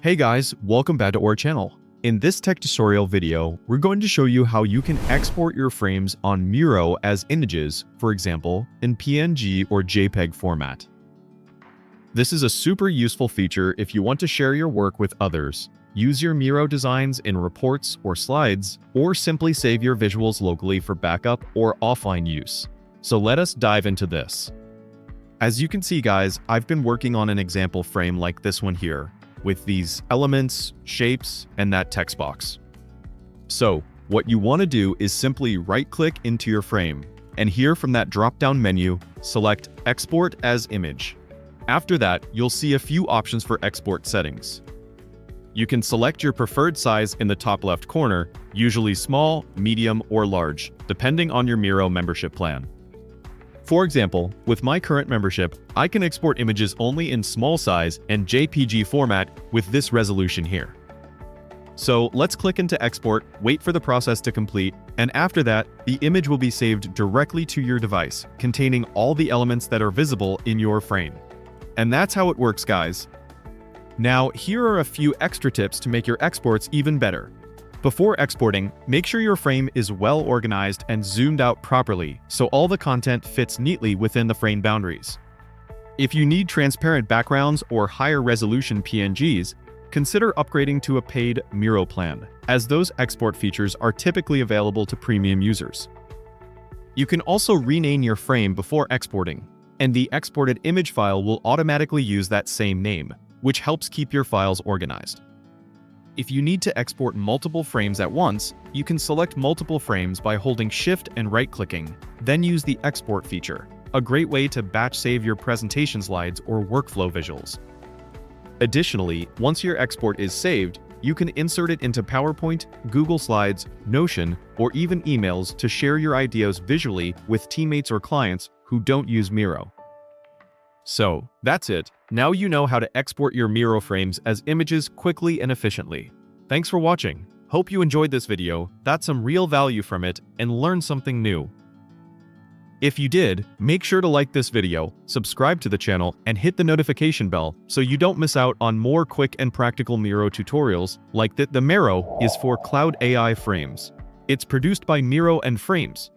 Hey guys, welcome back to our channel. In this tech tutorial video, we're going to show you how you can export your frames on Miro as images, for example, in PNG or JPEG format. This is a super useful feature if you want to share your work with others, use your Miro designs in reports or slides, or simply save your visuals locally for backup or offline use. So let us dive into this. As you can see guys, I've been working on an example frame like this one here, with these elements, shapes, and that text box. So, what you want to do is simply right-click into your frame, and here from that drop-down menu, select Export as Image. After that, you'll see a few options for export settings. You can select your preferred size in the top left corner, usually small, medium, or large, depending on your Miro membership plan. For example, with my current membership, I can export images only in small size and JPG format with this resolution here. So let's click into export, wait for the process to complete, and after that, the image will be saved directly to your device, containing all the elements that are visible in your frame. And that's how it works, guys. Now, here are a few extra tips to make your exports even better. Before exporting, make sure your frame is well organized and zoomed out properly so all the content fits neatly within the frame boundaries. If you need transparent backgrounds or higher resolution PNGs, consider upgrading to a paid Miro plan, as those export features are typically available to premium users. You can also rename your frame before exporting, and the exported image file will automatically use that same name, which helps keep your files organized. If you need to export multiple frames at once, you can select multiple frames by holding Shift and right-clicking, then use the Export feature, a great way to batch save your presentation slides or workflow visuals. Additionally, once your export is saved, you can insert it into PowerPoint, Google Slides, Notion, or even emails to share your ideas visually with teammates or clients who don't use Miro. So, that's it. Now you know how to export your Miro frames as images quickly and efficiently. Thanks for watching. Hope you enjoyed this video, got some real value from it, and learned something new. If you did, make sure to like this video, subscribe to the channel, and hit the notification bell so you don't miss out on more quick and practical Miro tutorials like that. The Miro is for Cloud AI Frames. It's produced by Miro and Frames,